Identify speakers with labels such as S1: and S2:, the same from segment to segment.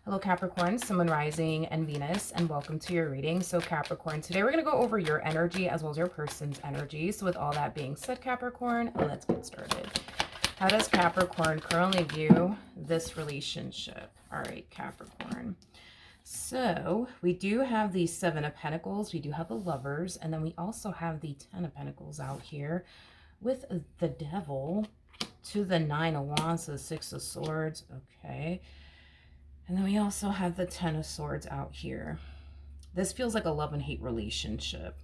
S1: Hello Capricorn, Sun, Moon, Rising, and Venus, and welcome to your reading. So Capricorn, today we're going to go over your energy as well as your person's energy. So with all that being said, Capricorn, let's get started. How does Capricorn currently view this relationship? All right, Capricorn. So we do have the Seven of Pentacles, we do have the Lovers, and then we also have the Ten of Pentacles out here with the Devil to the Nine of Wands, to the Six of Swords. Okay. And then we also have the Ten of Swords out here. This feels like a love and hate relationship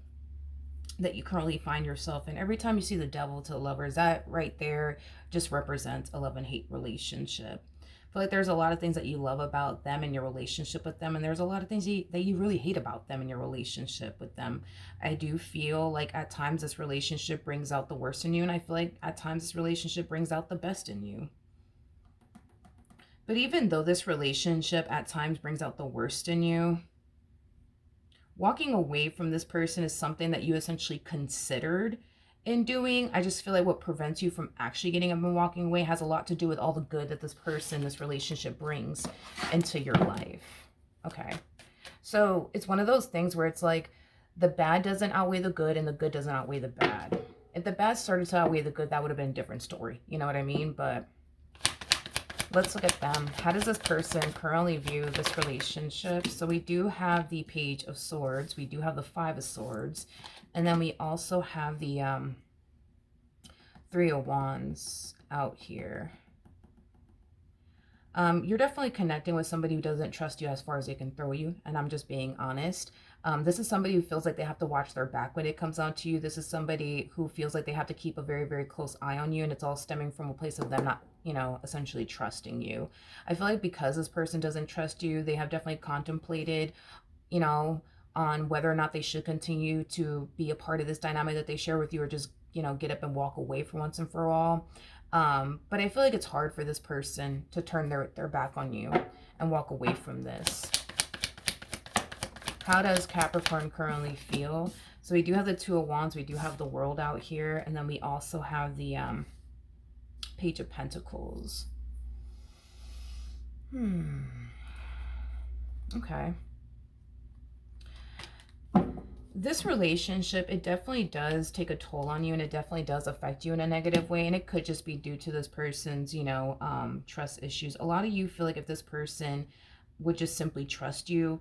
S1: that you currently find yourself in. Every time you see the Devil to the Lovers, that right there just represents a love and hate relationship. I feel like there's a lot of things that you love about them and your relationship with them, and there's a lot of things that you really hate about them and your relationship with them. I do feel like at times this relationship brings out the worst in you, and I feel like at times this relationship brings out the best in you. But even though this relationship at times brings out the worst in you, walking away from this person is something that you essentially considered in doing. I just feel like what prevents you from actually getting up and walking away has a lot to do with all the good that this person, this relationship brings into your life. Okay. So it's one of those things where it's like the bad doesn't outweigh the good and the good doesn't outweigh the bad. If the bad started to outweigh the good, that would have been a different story. You know what I mean? But let's look at them. How does this person currently view this relationship? So we do have the Page of Swords. We do have the Five of Swords. And then we also have the Three of Wands out here. You're definitely connecting with somebody who doesn't trust you as far as they can throw you. And I'm just being honest. This is somebody who feels like they have to watch their back when it comes down to you. This is somebody who feels like they have to keep a very, very close eye on you. And it's all stemming from a place of them not, essentially trusting you. I feel like because this person doesn't trust you, they have definitely contemplated, on whether or not they should continue to be a part of this dynamic that they share with you, or just, get up and walk away for once and for all. But I feel like it's hard for this person to turn their back on you and walk away from this. How does Capricorn currently feel? So we do have the Two of Wands, we do have the World out here, and then we also have the Page of Pentacles. Okay. This relationship, it definitely does take a toll on you, and it definitely does affect you in a negative way, and it could just be due to this person's, trust issues. A lot of you feel like if this person would just simply trust you,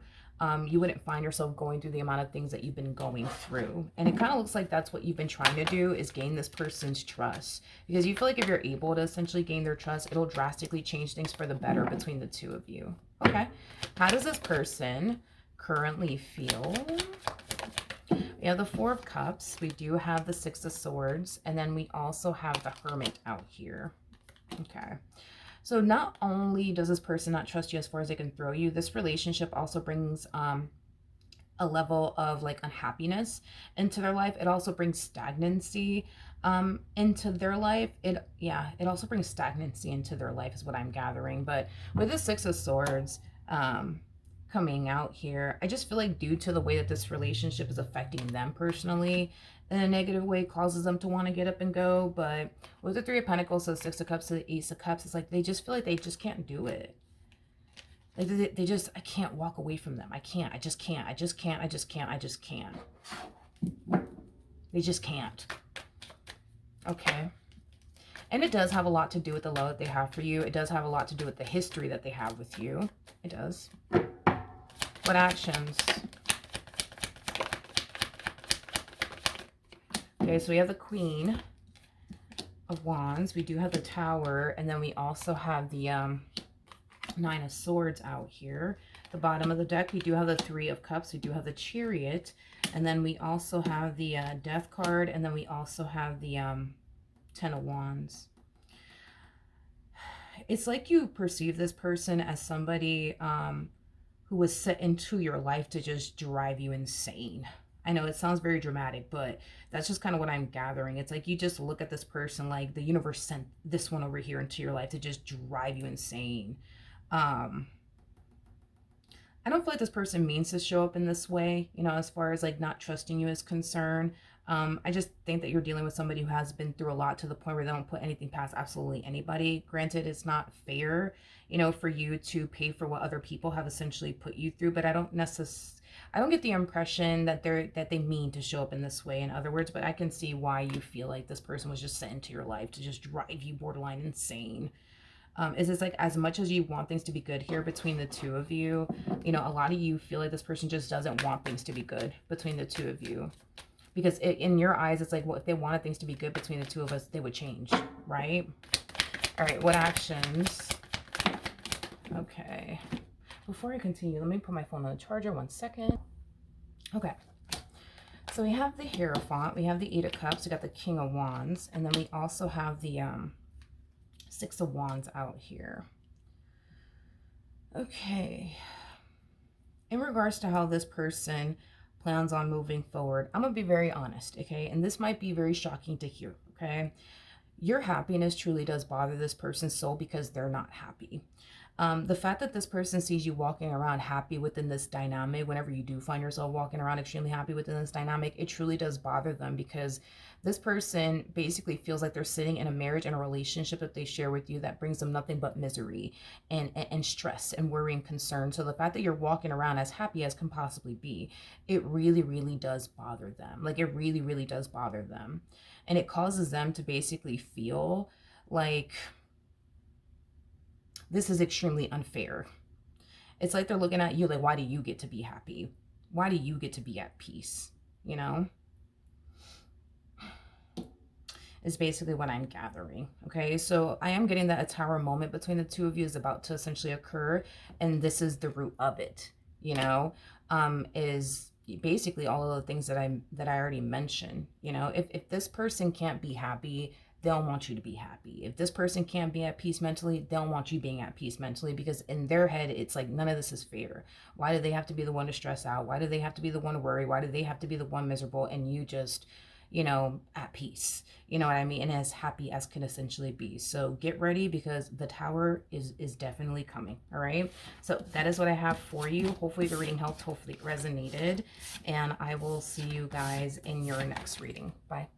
S1: you wouldn't find yourself going through the amount of things that you've been going through. And it kind of looks like that's what you've been trying to do, is gain this person's trust. Because you feel like if you're able to essentially gain their trust, it'll drastically change things for the better between the two of you. Okay. How does this person currently feel? We have the Four of Cups. We do have the Six of Swords. And then we also have the Hermit out here. Okay. So not only does this person not trust you as far as they can throw you, this relationship also brings a level of like unhappiness into their life. It also brings stagnancy into their life. It also brings stagnancy into their life is what I'm gathering. But with the Six of Swords coming out here, I just feel like due to the way that this relationship is affecting them personally, in a negative way, causes them to want to get up and go. But with the Three of Pentacles, the Six of Cups, to the Ace of Cups, it's like they just feel like they just can't do it. Like I can't walk away from them. I can't. I just can't. I just can't. They just can't. Okay. And it does have a lot to do with the love that they have for you. It does have a lot to do with the history that they have with you. It does. What actions? Okay, so we have the Queen of Wands. We do have the Tower. And then we also have the Nine of Swords out here. The bottom of the deck, we do have the Three of Cups. We do have the Chariot. And then we also have the Death card. And then we also have the Ten of Wands. It's like you perceive this person as somebody who was set into your life to just drive you insane. I know it sounds very dramatic, but that's just kind of what I'm gathering. It's like you just look at this person like the universe sent this one over here into your life to just drive you insane. I don't feel like this person means to show up in this way, you know, as far as like not trusting you is concerned. I just think that you're dealing with somebody who has been through a lot to the point where they don't put anything past absolutely anybody. Granted, it's not fair, you know, for you to pay for what other people have essentially put you through, but I don't get the impression that they mean to show up in this way, in other words, but I can see why you feel like this person was just sent into your life to just drive you borderline insane. Is this like, as much as you want things to be good here between the two of you, you know, a lot of you feel like this person just doesn't want things to be good between the two of you. Because in your eyes, it's like, well, if they wanted things to be good between the two of us, they would change, right? All right, what actions? Okay. Before I continue, let me put my phone on the charger. 1 second. Okay. So we have the Hierophant. We have the Eight of Cups. We got the King of Wands. And then we also have the Six of Wands out here. Okay. In regards to how this person plans on moving forward, I'm going to be very honest, okay? And this might be very shocking to hear, okay? Your happiness truly does bother this person's soul because they're not happy. The fact that this person sees you walking around happy within this dynamic, whenever you do find yourself walking around extremely happy within this dynamic, it truly does bother them, because this person basically feels like they're sitting in a marriage and a relationship that they share with you that brings them nothing but misery and stress and worry and concern. So the fact that you're walking around as happy as can possibly be, it really, really does bother them. Like, it really, really does bother them. And it causes them to basically feel like this is extremely unfair. It's like they're looking at you like, why do you get to be happy? Why do you get to be at peace? You know? Is basically what I'm gathering. Okay, so I am getting that a tower moment between the two of you is about to essentially occur, and this is the root of it, you know, is basically all of the things that I already mentioned. You know, if this person can't be happy, they'll want you to be happy. If this person can't be at peace mentally, they'll want you being at peace mentally, because in their head, it's like, none of this is fair. Why do they have to be the one to stress out? Why do they have to be the one to worry? Why do they have to be the one miserable and you just, you know, at peace? You know what I mean? And as happy as can essentially be. So get ready, because the tower is definitely coming. All right. So that is what I have for you. Hopefully the reading helped. Hopefully it resonated. And I will see you guys in your next reading. Bye.